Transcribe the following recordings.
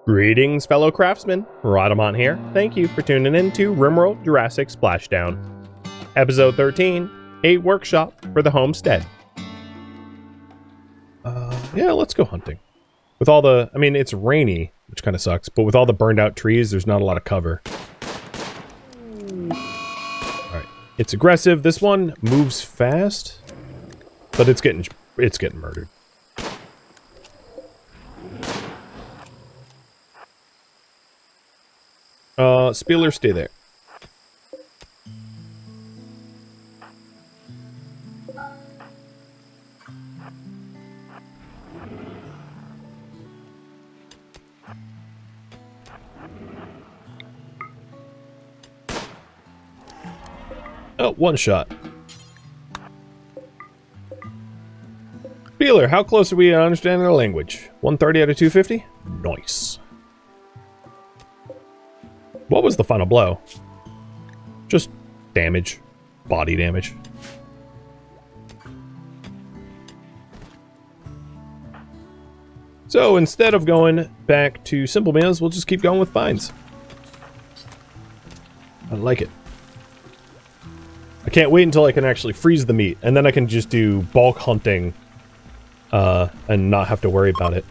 Greetings, fellow craftsmen. Rhadamant here. Thank you for tuning in to RimWorld Jurassic Splashdown. Episode 13, a workshop for the Homestead. Yeah, let's go hunting. With all the, I mean, it's rainy, which kind of sucks, but with all the burned out trees, there's not a lot of cover. Alright, it's aggressive. This one moves fast, but it's getting murdered. Spieler, stay there. Oh, one shot. Spieler, how close are we to understanding the language? 130 out of 250? Nice. What was the final blow? Just damage. Body damage. So instead of going back to simple meals, we'll just keep going with vines. I like it. I can't wait until I can actually freeze the meat, and then I can just do bulk hunting and not have to worry about it.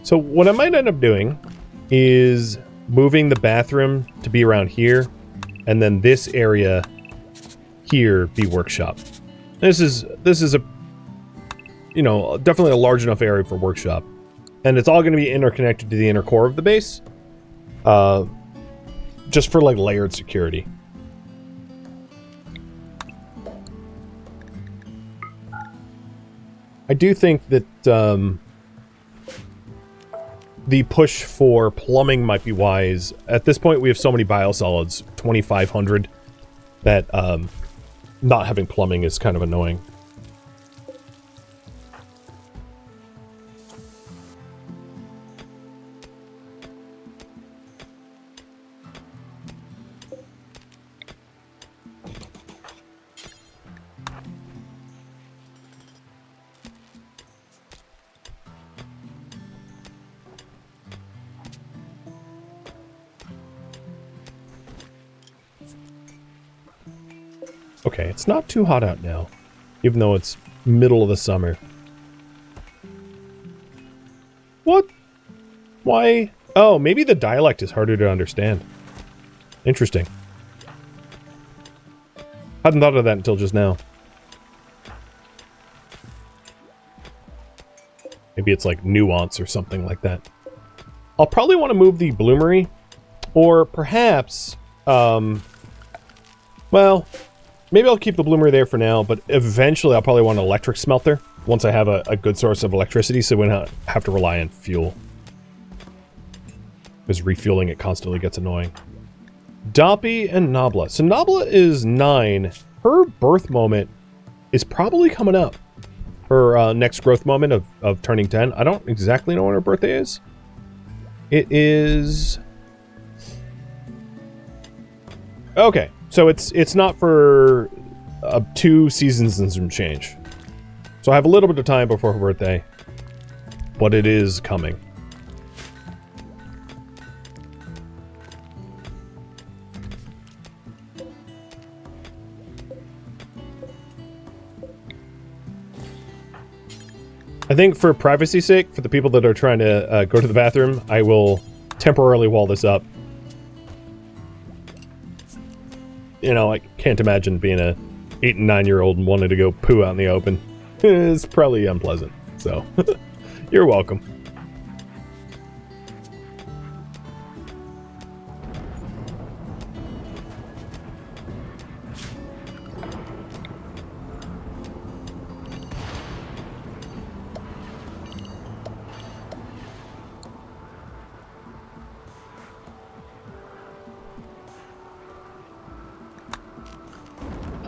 So what I might end up doing is moving the bathroom to be around here, and then this area here be workshop. This is a, you know, definitely a large enough area for workshop, and it's all going to be interconnected to the inner core of the base, just for like layered security. I do think that the push for plumbing might be wise. At this point, we have so many biosolids, 2,500, that not having plumbing is kind of annoying. Okay, it's not too hot out now, even though it's middle of the summer. What? Why? Oh, maybe the dialect is harder to understand. Interesting. Hadn't thought of that until just now. Maybe it's like nuance or something like that. I'll probably want to move the bloomery, or perhaps, well, maybe I'll keep the bloomer there for now, but eventually I'll probably want an electric smelter once I have a good source of electricity, so we don't have to rely on fuel. Because refueling it constantly gets annoying. Doppy and Nabla. So Nabla is 9. Her birth moment is probably coming up. Her next growth moment of turning 10. I don't exactly know when her birthday is. It is... Okay. So it's not for 2 seasons and some change. So I have a little bit of time before her birthday, but it is coming. I think for privacy's sake, for the people that are trying to go to the bathroom, I will temporarily wall this up. You know, I can't imagine being a 8 and 9-year-old and wanting to go poo out in the open. It's probably unpleasant. So, you're welcome.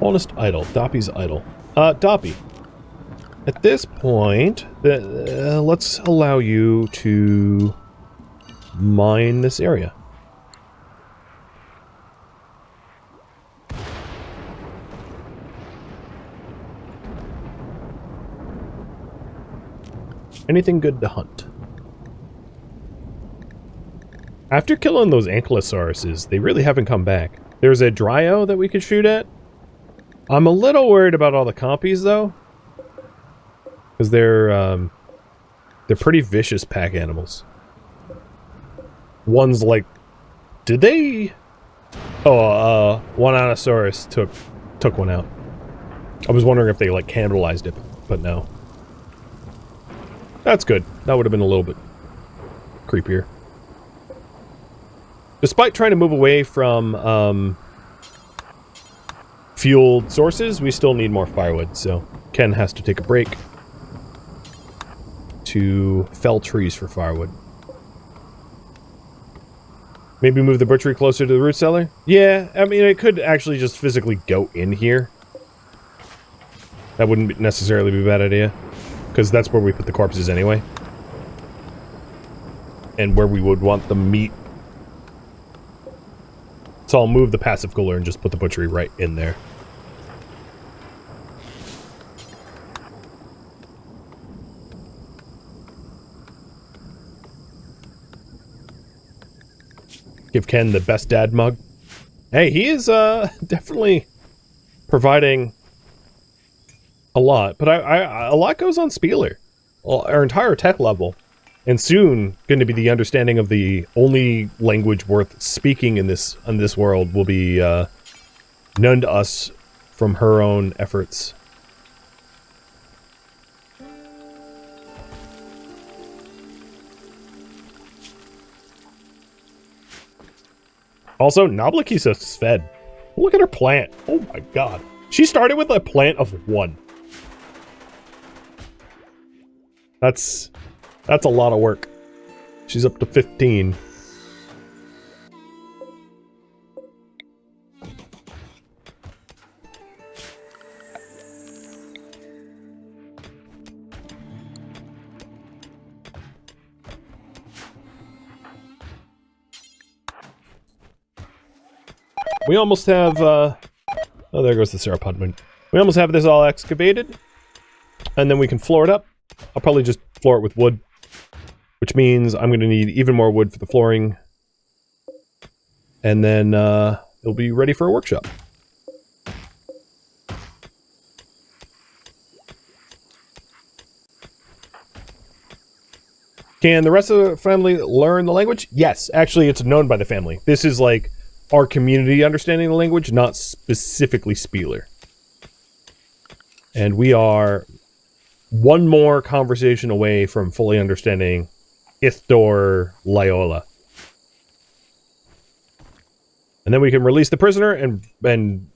Honest idle. Doppy's idle. Doppy. At this point, let's allow you to mine this area. Anything good to hunt? After killing those ankylosauruses, they really haven't come back. There's a Dryo that we could shoot at. I'm a little worried about all the compies, though. Because they're pretty vicious pack animals. One's like... Did they... Oh, one Allosaurus took one out. I was wondering if they, like, cannibalized it, but no. That's good. That would have been a little bit creepier. Despite trying to move away from fueled sources, we still need more firewood, so Ken has to take a break to fell trees for firewood. Maybe move the butchery closer to the root cellar? Yeah, I mean, it could actually just physically go in here. That wouldn't necessarily be a bad idea, because that's where we put the corpses anyway. And where we would want the meat. So I'll move the passive cooler and just put the butchery right in there. Give Ken the best dad mug. Hey, he is definitely providing a lot, but a lot goes on Spieler. Well, our entire tech level, and soon going to be the understanding of the only language worth speaking in this world will be known to us from her own efforts. Also, Noblakisa's fed. Look at her plant. Oh my god. She started with a plant of 1. That's a lot of work. She's up to 15. We almost have, oh, there goes the sauropod moon. We almost have this all excavated, and then we can floor it up. I'll probably just floor it with wood, which means I'm going to need even more wood for the flooring, and then it'll be ready for a workshop. Can the rest of the family learn the language? Yes, actually it's known by the family. This is like our community understanding the language, not specifically Spieler. And we are one more conversation away from fully understanding Ithdor Lyola. And then we can release the prisoner and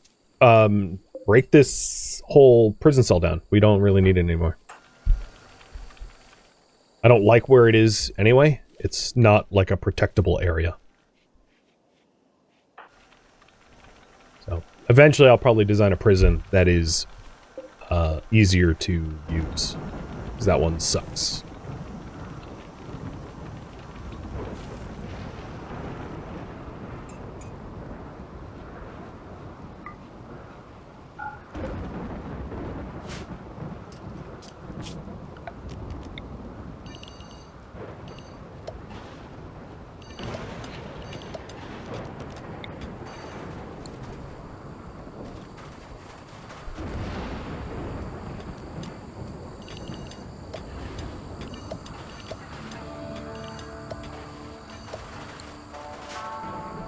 break this whole prison cell down. We don't really need it anymore. I don't like where it is anyway. It's not like a protectable area. So eventually I'll probably design a prison that is easier to use, because that one sucks.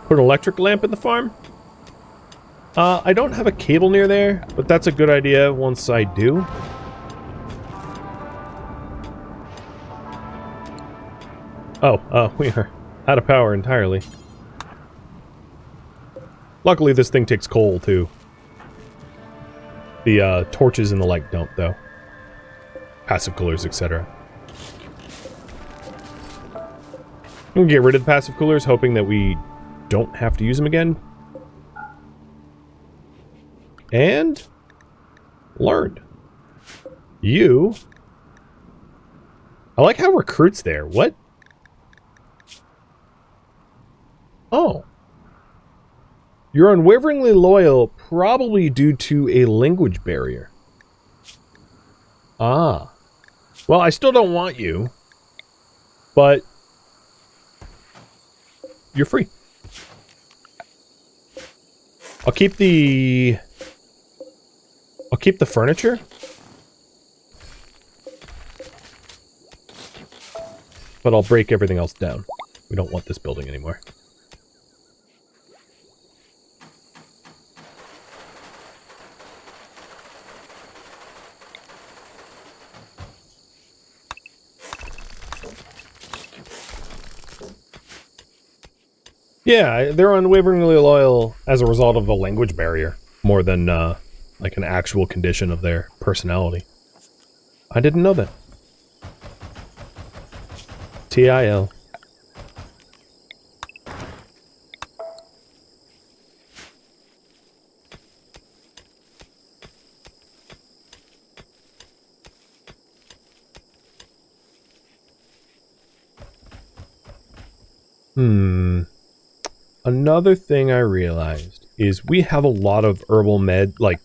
Put an electric lamp in the farm? I don't have a cable near there, but that's a good idea once I do. Oh, we are out of power entirely. Luckily this thing takes coal too. The torches and the light don't though. Passive coolers, etc. We'll get rid of the passive coolers, hoping that we don't have to use them again. And learned. You. I like how recruits there. What? Oh. You're unwaveringly loyal, probably due to a language barrier. Ah. Well, I still don't want you. But you're free. I'll keep the furniture. But I'll break everything else down. We don't want this building anymore. Yeah, they're unwaveringly loyal as a result of a language barrier, more than like an actual condition of their personality. I didn't know that. TIL. Another thing I realized is we have a lot of herbal like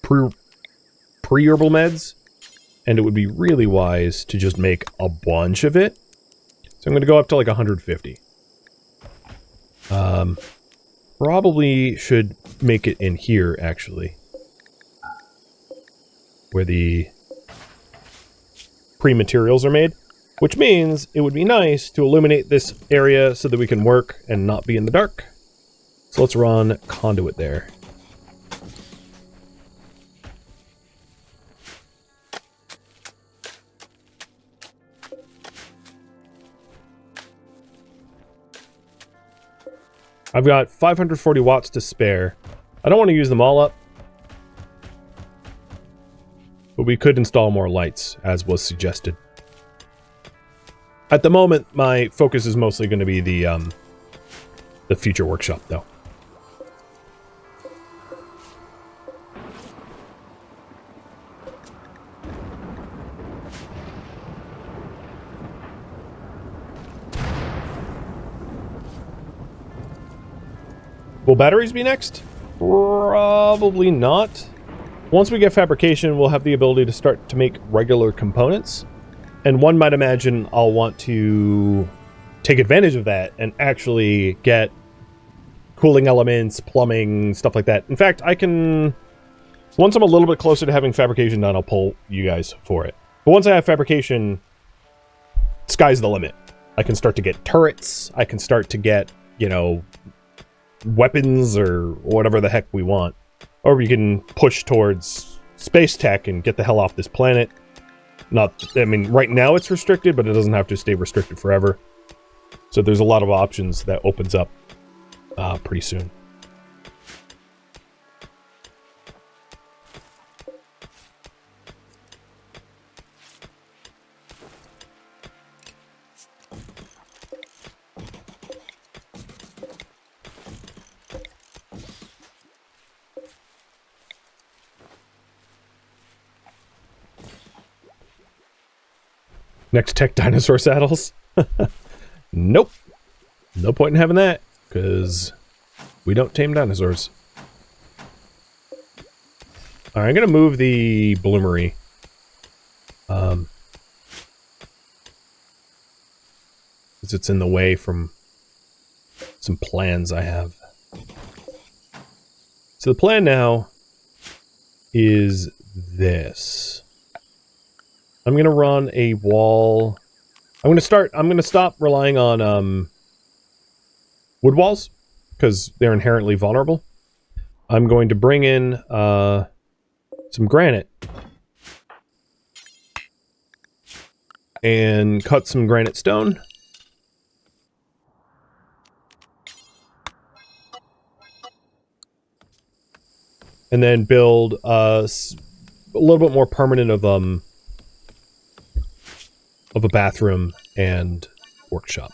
pre-herbal meds, and it would be really wise to just make a bunch of it. So I'm going to go up to like 150. Probably should make it in here, actually, where the pre-materials are made. Which means it would be nice to illuminate this area so that we can work and not be in the dark. So let's run conduit there. I've got 540 watts to spare. I don't want to use them all up. But we could install more lights, as was suggested. At the moment, my focus is mostly going to be the future workshop, though. Will batteries be next? Probably not. Once we get fabrication, we'll have the ability to start to make regular components. And one might imagine I'll want to take advantage of that and actually get cooling elements, plumbing, stuff like that. In fact, I can... Once I'm a little bit closer to having fabrication done, I'll pull you guys for it. But once I have fabrication, sky's the limit. I can start to get turrets. I can start to get, you know, weapons or whatever the heck we want. Or we can push towards space tech and get the hell off this planet. Not, I mean, right now it's restricted, but it doesn't have to stay restricted forever. So there's a lot of options that opens up pretty soon. Next tech dinosaur saddles? Nope. No point in having that, because we don't tame dinosaurs. Alright, I'm going to move the bloomery. Because it's in the way from some plans I have. So the plan now is this. I'm going to run a wall. I'm going to stop relying on wood walls because they're inherently vulnerable. I'm going to bring in some granite and cut some granite stone. And then build a little bit more permanent of a bathroom and workshop.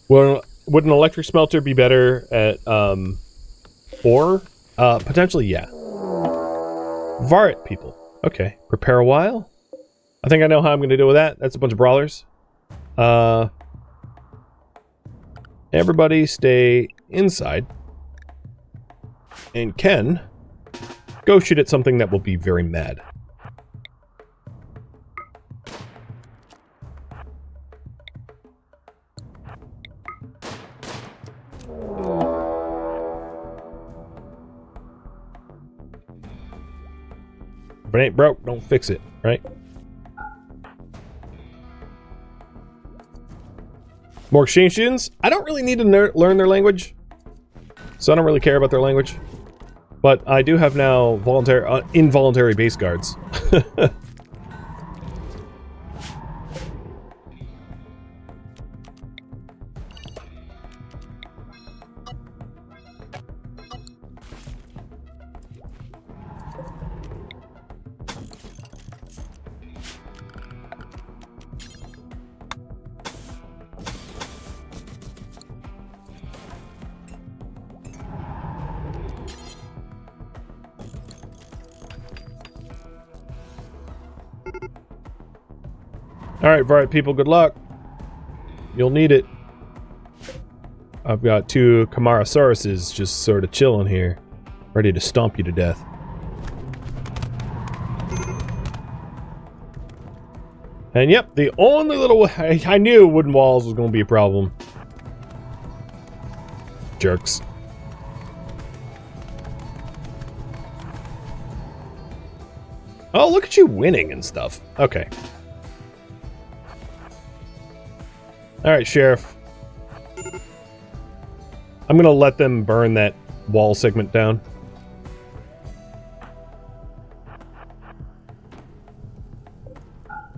Well, would an electric smelter be better at ore? Potentially, yeah. Varret people. Okay. Prepare a while? I think I know how I'm going to deal with that. That's a bunch of brawlers. Everybody stay inside. And Ken, go shoot at something that will be very mad. If it ain't broke, don't fix it, right? More exchange students? I don't really need to learn their language. So I don't really care about their language. But I do have now voluntary, involuntary base guards. Alright, Varret people, good luck. You'll need it. I've got 2 Camarosauruses just sort of chilling here, ready to stomp you to death. And yep, the only little... I knew wooden walls was going to be a problem. Jerks. Oh, look at you winning and stuff. Okay. Alright, Sheriff. I'm gonna let them burn that wall segment down.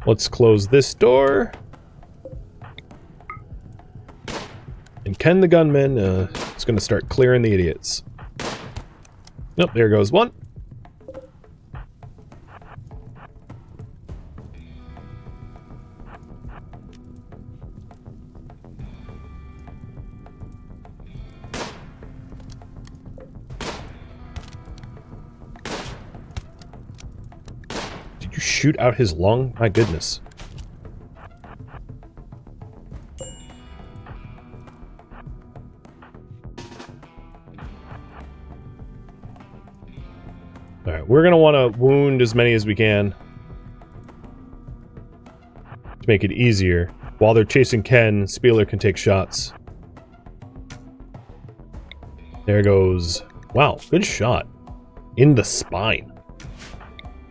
Let's close this door. And Ken the gunman is gonna start clearing the idiots. Nope, there goes one. Shoot out his lung? My goodness. Alright, we're gonna want to wound as many as we can to make it easier. While they're chasing Ken, Spieler can take shots. There goes... Wow, good shot. In the spine.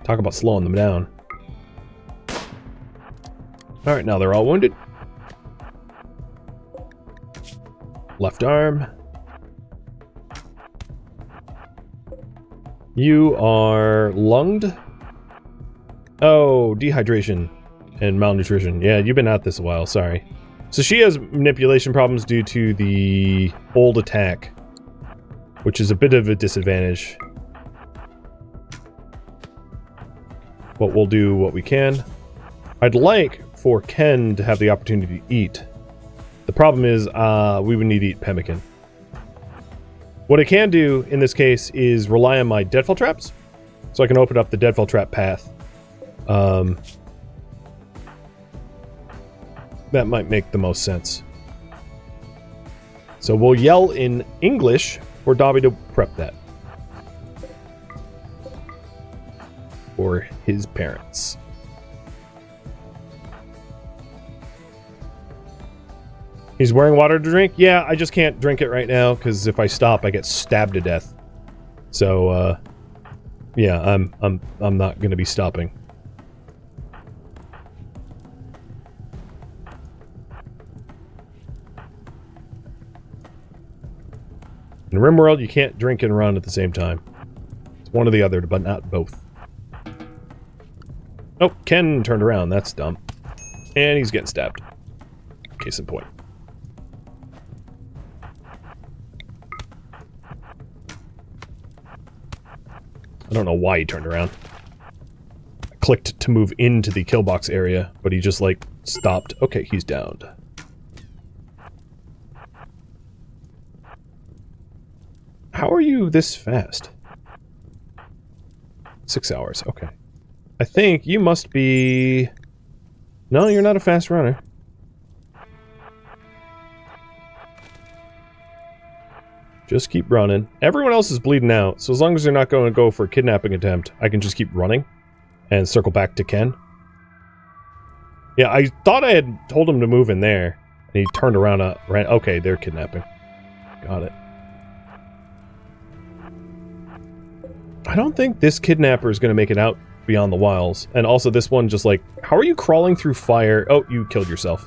Talk about slowing them down. Alright, now they're all wounded. Left arm. You are lunged? Oh, dehydration and malnutrition. Yeah, you've been at this a while, sorry. So she has manipulation problems due to the old attack, which is a bit of a disadvantage. But we'll do what we can. I'd like for Ken to have the opportunity to eat. The problem is, we would need to eat pemmican. What I can do in this case is rely on my deadfall traps, so I can open up the deadfall trap path. That might make the most sense. So we'll yell in English for Dobby to prep that. For his parents. He's wearing water to drink? Yeah, I just can't drink it right now, because if I stop, I get stabbed to death. So, yeah, I'm not gonna be stopping. In RimWorld, you can't drink and run at the same time. It's one or the other, but not both. Oh, Ken turned around. That's dumb. And he's getting stabbed. Case in point. I don't know why he turned around. I clicked to move into the kill box area, but he just, like, stopped. Okay, he's downed. How are you this fast? 6 hours, okay. I think you must be... No, you're not a fast runner. Just keep running. Everyone else is bleeding out, so as long as they're not going to go for a kidnapping attempt, I can just keep running and circle back to Ken. Yeah, I thought I had told him to move in there, and he turned around, ran. Okay, they're kidnapping. Got it. I don't think this kidnapper is going to make it out beyond the wilds. And also this one just like, how are you crawling through fire? Oh, you killed yourself.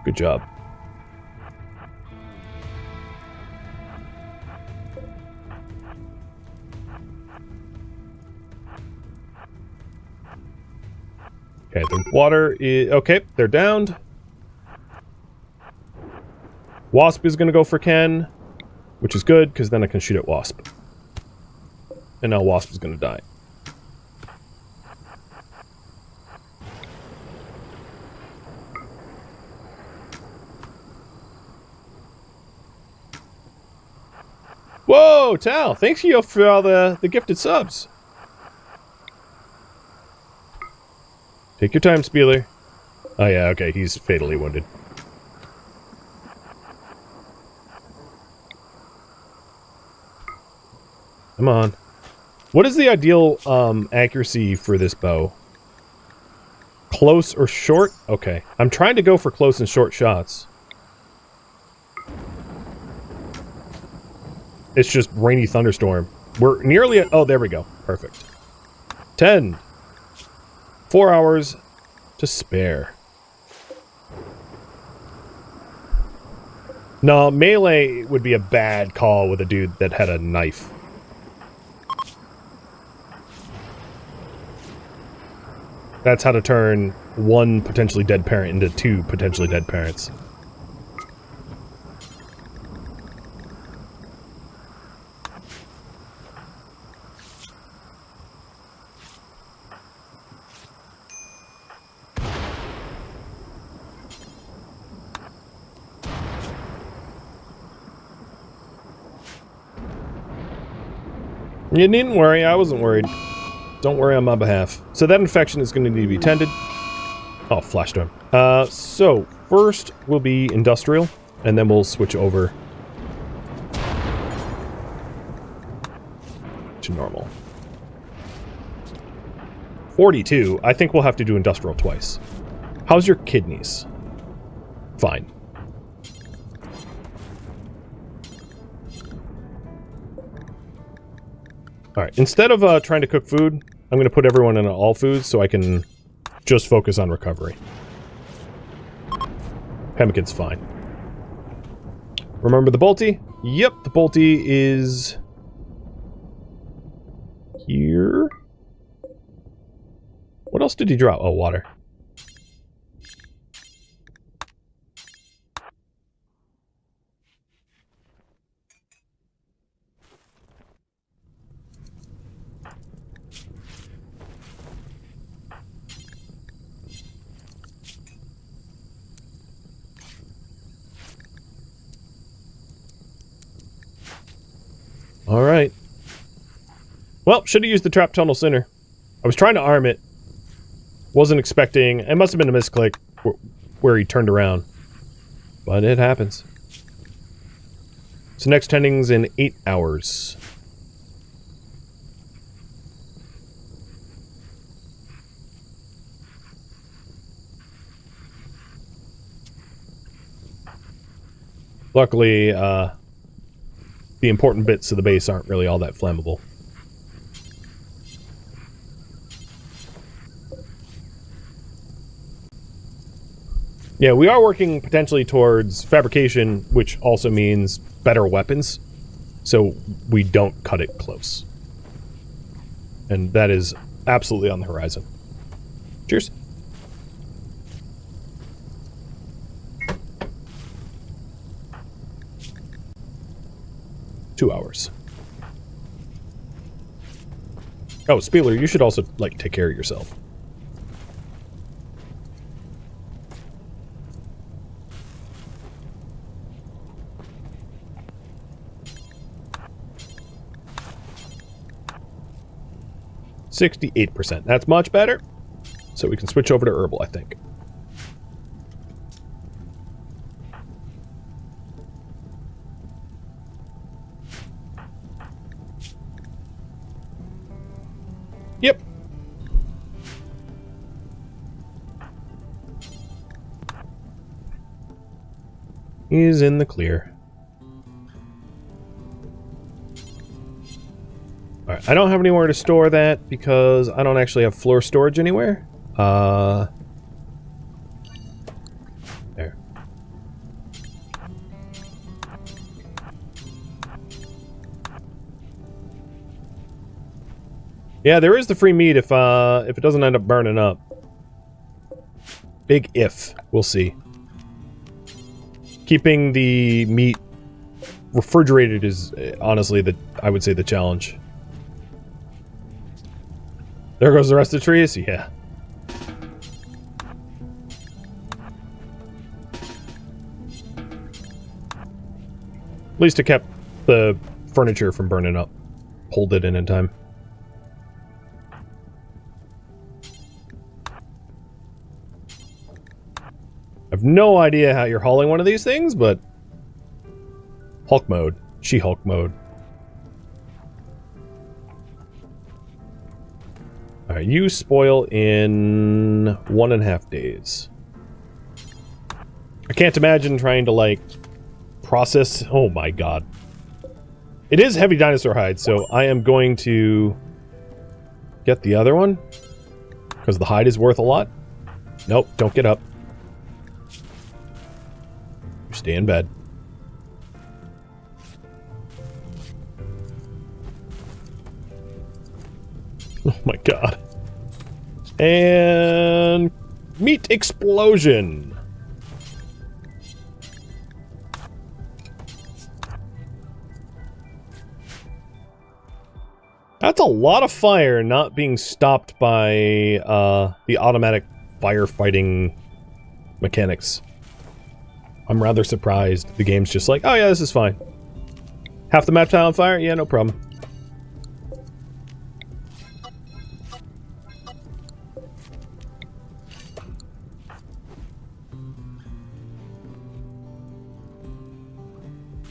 Good job. Okay, the water is... Okay, they're downed. Wasp is going to go for Ken, which is good, because then I can shoot at Wasp. And now Wasp is going to die. Whoa, Tal! Thanks you for all the gifted subs. Take your time, Spieler. Oh yeah, okay, he's fatally wounded. Come on. What is the ideal accuracy for this bow? Close or short? Okay. I'm trying to go for close and short shots. It's just rainy thunderstorm. We're nearly at... Oh, there we go. Perfect. 10. 4 hours to spare. No, melee would be a bad call with a dude that had a knife. That's how to turn one potentially dead parent into two potentially dead parents. You needn't worry, I wasn't worried. Don't worry on my behalf. So that infection is going to need to be tended. Oh, flash storm. So first will be industrial, and then we'll switch over to normal. 42. I think we'll have to do industrial twice. How's your kidneys? Fine. Alright, instead of trying to cook food, I'm going to put everyone in all foods so I can just focus on recovery. Pemmican's fine. Remember the Bolty? Yep, the Bolty is... here? What else did he drop? Oh, water. Alright. Well, should have used the trap tunnel sooner. I was trying to arm it. Wasn't expecting... It must have been a misclick where he turned around. But it happens. So next tending's in 8 hours. Luckily, the important bits of the base aren't really all that flammable. Yeah, we are working potentially towards fabrication, which also means better weapons, so we don't cut it close. And that is absolutely on the horizon. Cheers. Two hours. Oh, Spieler, you should also, like, take care of yourself. 68%. That's much better. So we can switch over to herbal, I think. Yep. He's in the clear. Alright, I don't have anywhere to store that because I don't actually have floor storage anywhere. There. Yeah, there is the free meat if it doesn't end up burning up. Big if. We'll see. Keeping the meat refrigerated is honestly I would say the challenge. There goes the rest of the trees? Yeah. At least it kept the furniture from burning up. Pulled it in time. I have no idea how you're hauling one of these things, but... Hulk mode. She-Hulk mode. Alright, you spoil in 1.5 days. I can't imagine trying to, like, process... Oh my god. It is heavy dinosaur hide, so I am going to get the other one. Because the hide is worth a lot. Nope, don't get up. You stay in bed. Oh my god. And... meat explosion! That's a lot of fire not being stopped by the automatic firefighting mechanics. I'm rather surprised. The game's just like, oh yeah, this is fine. Half the map tile on fire? Yeah, no problem.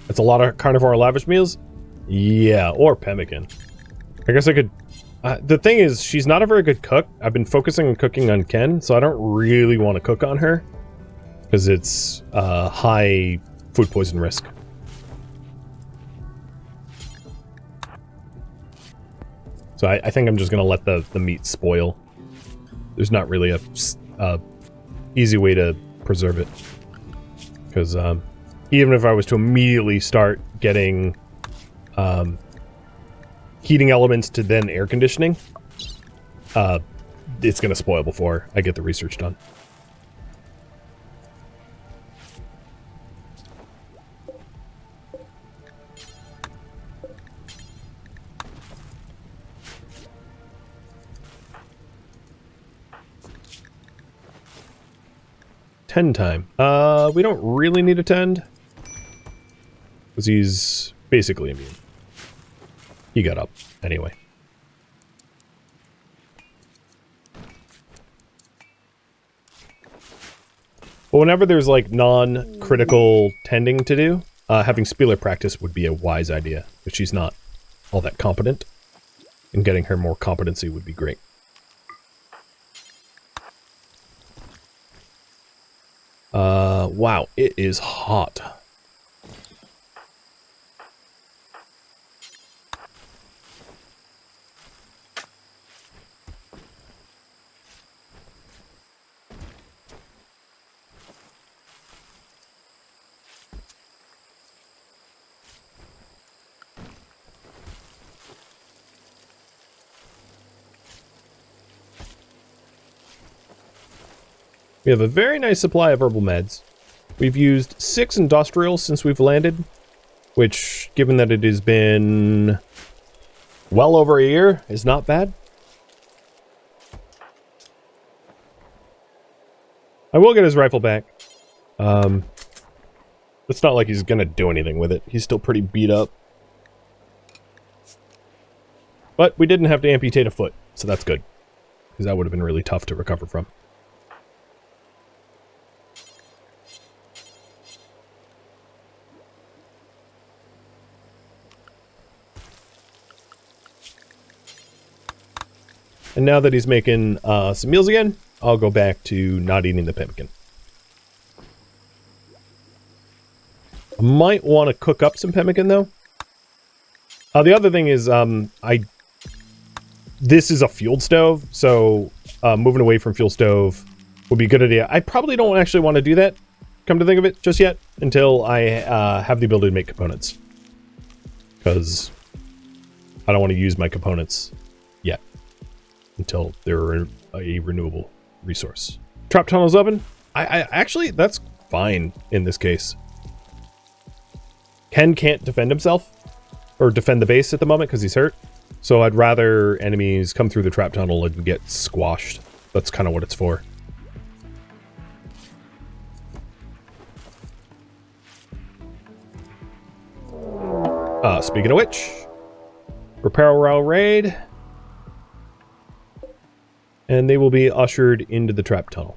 That's a lot of carnivore lavish meals? Yeah, or pemmican. I guess I could... the thing is, she's not a very good cook. I've been focusing on cooking on Ken, so I don't really want to cook on her. Because it's high food poison risk. So I think I'm just going to let the meat spoil. There's not really a easy way to preserve it. Because even if I was to immediately start getting heating elements to then air conditioning, it's going to spoil before I get the research done. Tend time. We don't really need a tend. Because he's basically immune. He got up, anyway. But whenever there's, like, non-critical tending to do, having Spieler practice would be a wise idea. But she's not all that competent. And getting her more competency would be great. Wow, it is hot. We have a very nice supply of herbal meds. We've used 6 industrials since we've landed, which, given that it has been well over a year, is not bad. I will get his rifle back. It's not like he's gonna do anything with it. He's still pretty beat up. But we didn't have to amputate a foot, so that's good. Because that would have been really tough to recover from. And now that he's making some meals again, I'll go back to not eating the pemmican. I might want to cook up some pemmican, though. The other thing is, this is a fuel stove, so moving away from fuel stove would be a good idea. I probably don't actually want to do that, come to think of it, just yet, until I have the ability to make components. Because I don't want to use my components yet, until they're a renewable resource. Trap tunnels open? I actually, that's fine in this case. Ken can't defend himself, or defend the base at the moment because he's hurt. So I'd rather enemies come through the trap tunnel and get squashed. That's kind of what it's for. Speaking of which, prepare our raid. And they will be ushered into the trap tunnel.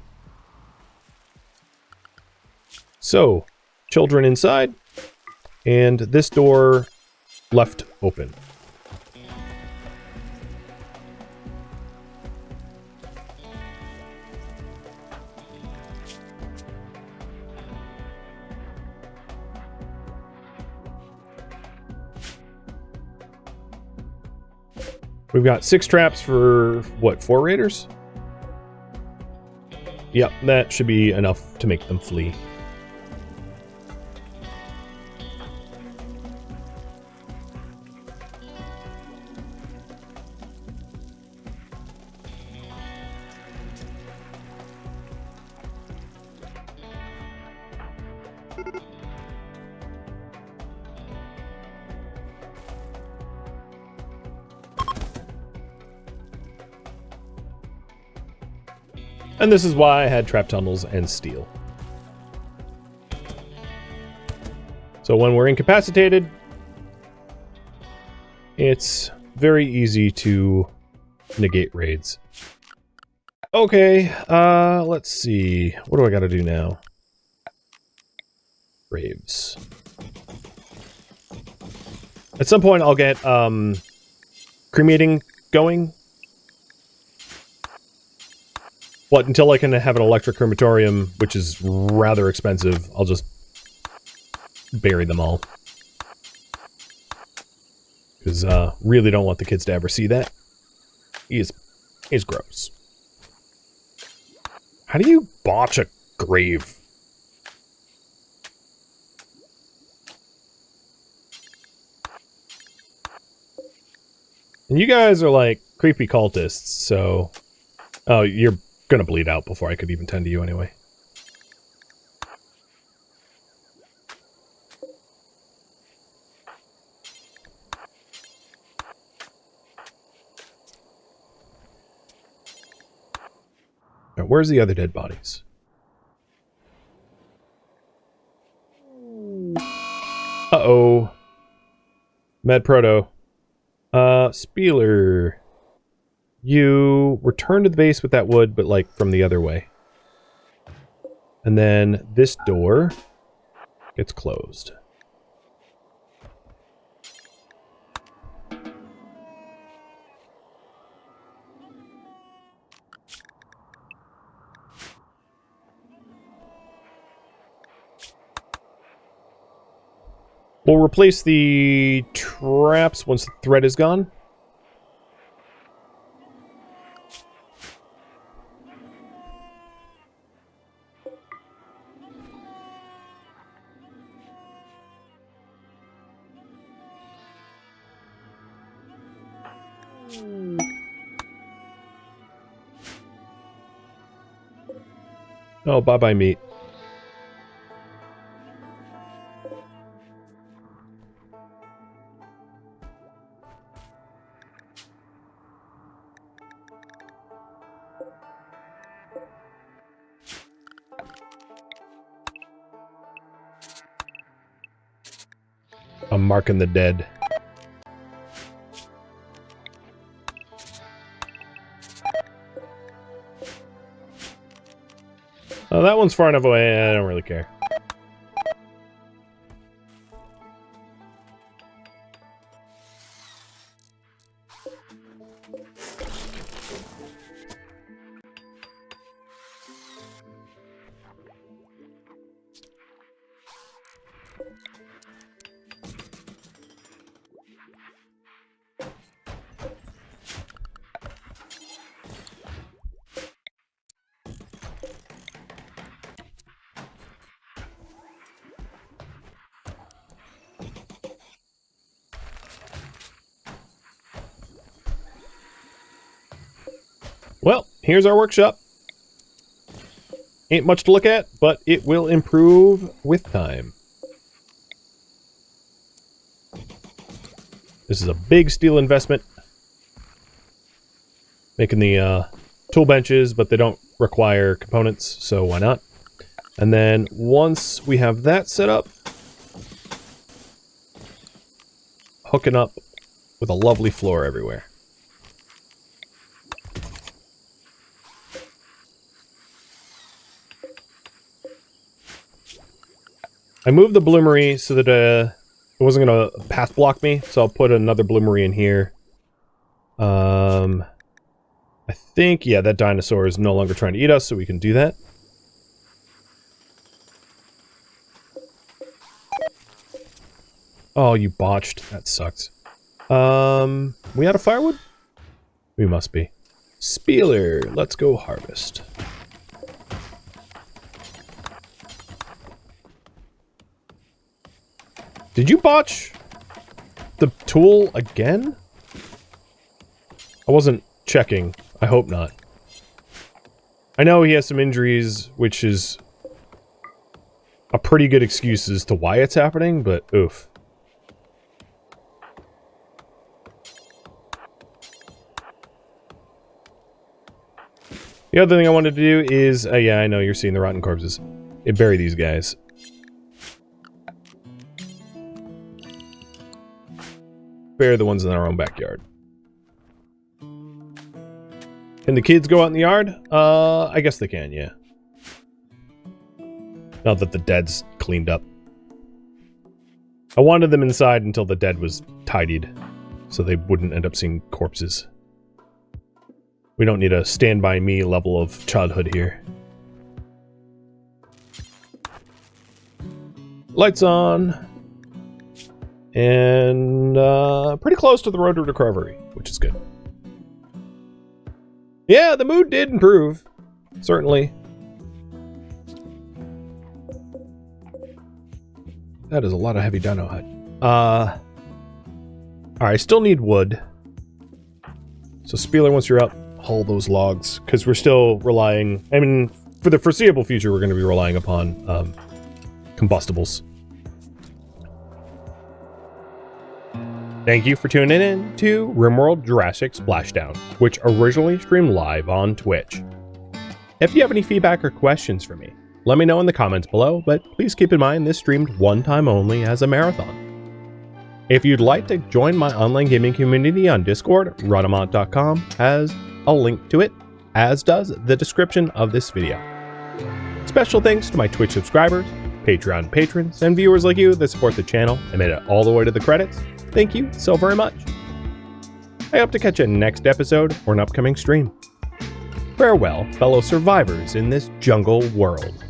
So, children inside. And this door left open. We've got 6 traps for, what, 4 raiders? Yep, that should be enough to make them flee. And this is why I had trap tunnels and steel. So when we're incapacitated, it's very easy to negate raids. Okay, let's see. What do I gotta do now? Raves. At some point I'll get, cremating going. But until I can have an electric crematorium, which is rather expensive, I'll just bury them all. Because, really don't want the kids to ever see that. He's gross. How do you botch a grave? And you guys are like creepy cultists, so... Oh, you're gonna bleed out before I could even tend to you anyway. Now, where's the other dead bodies? Uh-oh. Mad Proto. Spieler. You return to the base with that wood, but like from the other way. And then this door gets closed. We'll replace the traps once the thread is gone. Oh, bye-bye meat. I'm marking the dead. Oh, that one's far enough away, I don't really care. Well, here's our workshop. Ain't much to look at, but it will improve with time. This is a big steel investment. Making the tool benches, but they don't require components, so why not? And then once we have that set up, hooking up with a lovely floor everywhere. I moved the bloomery so that it wasn't going to path block me, so I'll put another bloomery in here. I think, yeah, that dinosaur is no longer trying to eat us, so we can do that. Oh, you botched. That sucks. We out of firewood? We must be. Spieler, let's go harvest. Did you botch the tool again? I wasn't checking. I hope not. I know he has some injuries, which is a pretty good excuse as to why it's happening, but oof. The other thing I wanted to do is, yeah, I know you're seeing the rotten corpses. Bury these guys. Bury the ones in our own backyard. Can the kids go out in the yard? I guess they can, yeah. Now that the dead's cleaned up. I wanted them inside until the dead was tidied, so they wouldn't end up seeing corpses. We don't need a Stand By Me level of childhood here. Lights on. And pretty close to the road to recovery, which is good. Yeah, the mood did improve. Certainly. That is a lot of heavy dino hut. Alright, I still need wood. So Spieler, once you're up, haul those logs. Because we're still relying... I mean, for the foreseeable future, we're going to be relying upon combustibles. Thank you for tuning in to RimWorld Jurassic Splashdown, which originally streamed live on Twitch. If you have any feedback or questions for me, let me know in the comments below, but please keep in mind this streamed one time only as a marathon. If you'd like to join my online gaming community on Discord, Rhadamant.com has a link to it, as does the description of this video. Special thanks to my Twitch subscribers, Patreon patrons, and viewers like you that support the channel and made it all the way to the credits. Thank you so very much. I hope to catch you next episode or an upcoming stream. Farewell, fellow survivors in this jungle world.